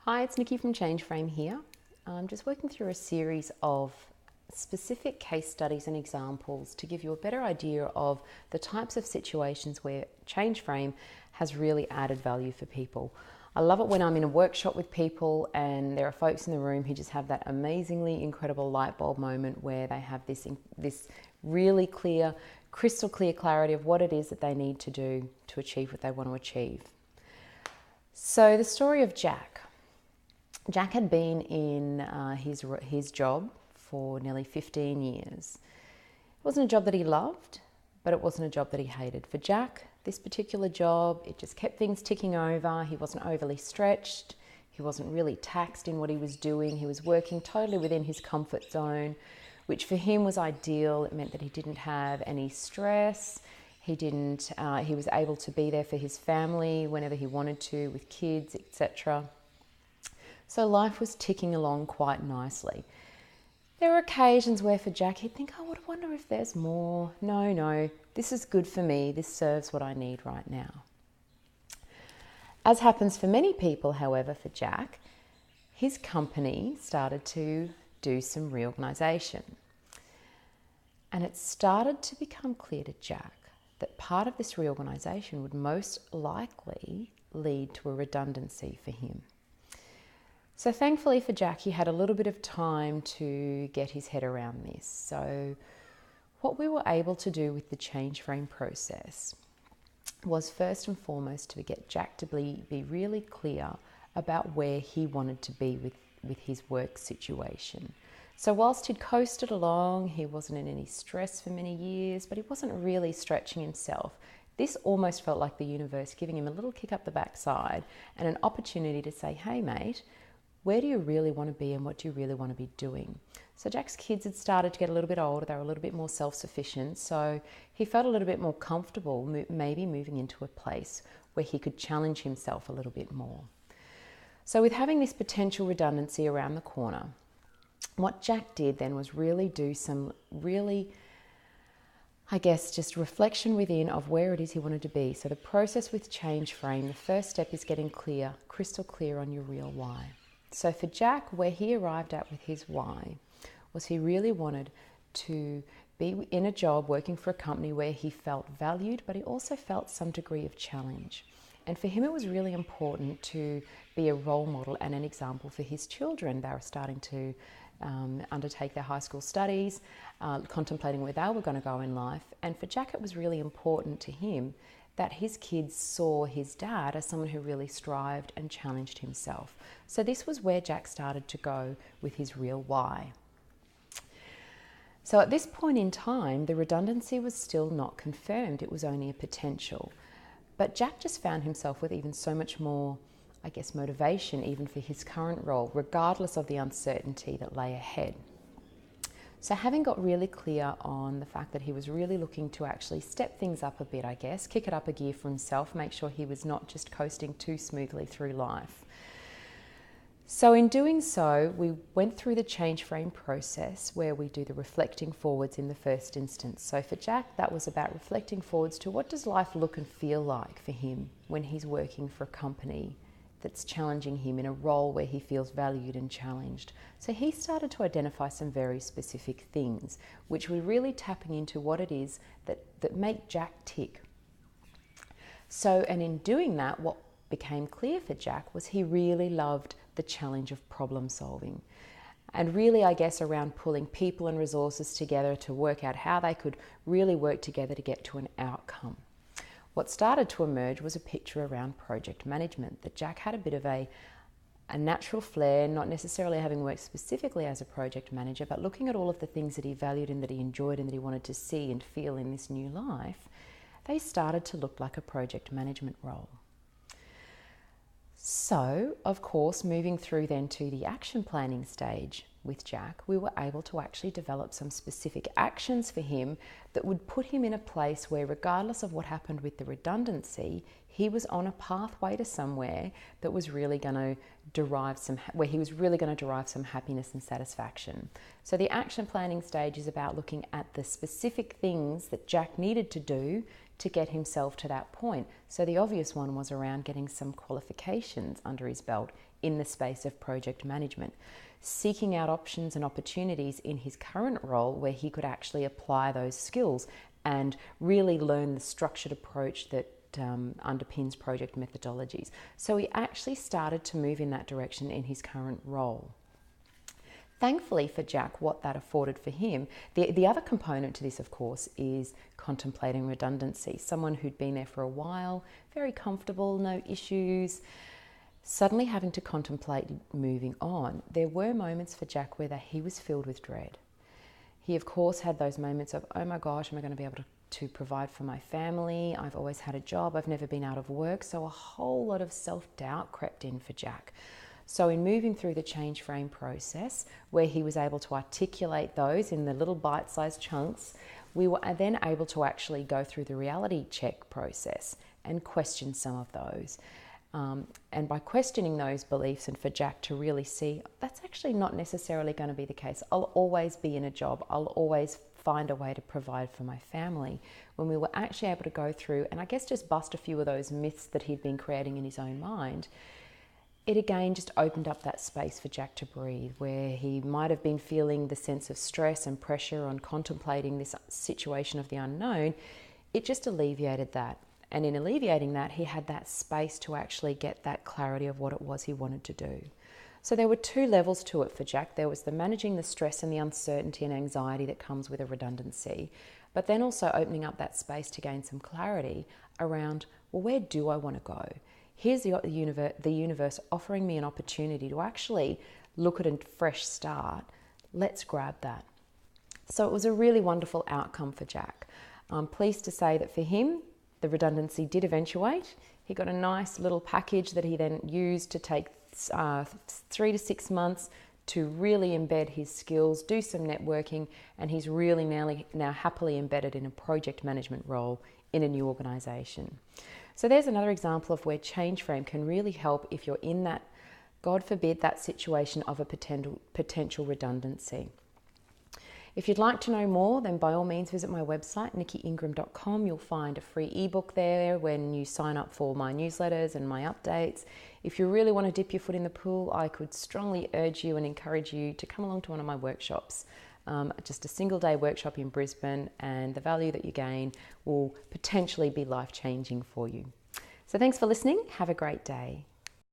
Hi, it's Nikki from Change Frame here. I'm just working through a series of specific case studies and examples to give you a better idea of the types of situations where Change Frame has really added value for people. I love it when I'm in a workshop with people and there are folks in the room who just have that amazingly incredible light bulb moment where they have this really clear, crystal clear clarity of what it is that they need to do to achieve what they want to achieve. So the story of Jack. Jack had been in his job for nearly 15 years. It wasn't a job that he loved, but it wasn't a job that he hated. For Jack, this particular job, it just kept things ticking over. He wasn't overly stretched. He wasn't really taxed in what he was doing. He was working totally within his comfort zone, which for him was ideal. It meant that he didn't have any stress. He was able to be there for his family whenever he wanted to, with kids, etc. So life was ticking along quite nicely. There were occasions where for Jack he'd think, I wonder if there's more. No, this is good for me. This serves what I need right now. As happens for many people, however, for Jack, his company started to do some reorganisation. And it started to become clear to Jack that part of this reorganisation would most likely lead to a redundancy for him. So thankfully for Jack, he had a little bit of time to get his head around this. So what we were able to do with the change frame process was first and foremost to get Jack to be really clear about where he wanted to be with his work situation. So whilst he'd coasted along, he wasn't in any stress for many years, but he wasn't really stretching himself. This almost felt like the universe giving him a little kick up the backside and an opportunity to say, hey mate, where do you really want to be and what do you really want to be doing? So Jack's kids had started to get a little bit older. They were a little bit more self-sufficient. So he felt a little bit more comfortable maybe moving into a place where he could challenge himself a little bit more. So with having this potential redundancy around the corner, what Jack did then was really do some just reflection within of where it is he wanted to be. So the process with change frame, the first step is getting clear, crystal clear on your real why. So for Jack, where he arrived at with his why was he really wanted to be in a job working for a company where he felt valued, but he also felt some degree of challenge. And for him, it was really important to be a role model and an example for his children. They were starting to undertake their high school studies, contemplating where they were going to go in life. And for Jack, it was really important to him that his kids saw his dad as someone who really strived and challenged himself. So this was where Jack started to go with his real why. So at this point in time, the redundancy was still not confirmed. It was only a potential. But Jack just found himself with even so much more, motivation even for his current role, regardless of the uncertainty that lay ahead. So having got really clear on the fact that he was really looking to actually step things up a bit, kick it up a gear for himself, make sure he was not just coasting too smoothly through life. So in doing so, we went through the change frame process where we do the reflecting forwards in the first instance. So for Jack, that was about reflecting forwards to what does life look and feel like for him when he's working for a company that's challenging him in a role where he feels valued and challenged. So he started to identify some very specific things, which were really tapping into what it is that make Jack tick. So, and in doing that, what became clear for Jack was he really loved the challenge of problem solving. And really, around pulling people and resources together to work out how they could really work together to get to an outcome. What started to emerge was a picture around project management, that Jack had a bit of a natural flair, not necessarily having worked specifically as a project manager, but looking at all of the things that he valued and that he enjoyed and that he wanted to see and feel in this new life, they started to look like a project management role. So, of course, moving through then to the action planning stage with Jack, we were able to actually develop some specific actions for him that would put him in a place where, regardless of what happened with the redundancy, he was on a pathway to somewhere that was really going to derive some happiness and satisfaction. So the action planning stage is about looking at the specific things that Jack needed to do to get himself to that point. So the obvious one was around getting some qualifications under his belt in the space of project management, seeking out options and opportunities in his current role where he could actually apply those skills and really learn the structured approach that underpins project methodologies. So he actually started to move in that direction in his current role. Thankfully for Jack, what that afforded for him, the other component to this, of course, is contemplating redundancy. Someone who'd been there for a while, very comfortable, no issues, suddenly having to contemplate moving on. There were moments for Jack where he was filled with dread. He, of course, had those moments of, oh my gosh, am I going to be able to provide for my family? I've always had a job. I've never been out of work. So a whole lot of self-doubt crept in for Jack. So in moving through the change frame process, where he was able to articulate those in the little bite-sized chunks, we were then able to actually go through the reality check process and question some of those. And by questioning those beliefs, and for Jack to really see, that's actually not necessarily going to be the case. I'll always be in a job. I'll always find a way to provide for my family. When we were actually able to go through and I guess just bust a few of those myths that he'd been creating in his own mind, it again just opened up that space for Jack to breathe, where he might have been feeling the sense of stress and pressure on contemplating this situation of the unknown. It just alleviated that. And in alleviating that, he had that space to actually get that clarity of what it was he wanted to do. So there were two levels to it for Jack. There was the managing the stress and the uncertainty and anxiety that comes with a redundancy, but then also opening up that space to gain some clarity around, well, where do I want to go? Here's the universe offering me an opportunity to actually look at a fresh start. Let's grab that. So it was a really wonderful outcome for Jack. I'm pleased to say that for him, the redundancy did eventuate. He got a nice little package that he then used to take 3 to 6 months to really embed his skills, do some networking, and he's really now happily embedded in a project management role in a new organisation. So there's another example of where change frame can really help if you're in that, God forbid, that situation of a potential redundancy. If you'd like to know more, then by all means visit my website, nikkiingram.com. You'll find a free ebook there when you sign up for my newsletters and my updates. If you really want to dip your foot in the pool, I could strongly urge you and encourage you to come along to one of my workshops. Just a single day workshop in Brisbane, and the value that you gain will potentially be life-changing for you. So thanks for listening. Have a great day.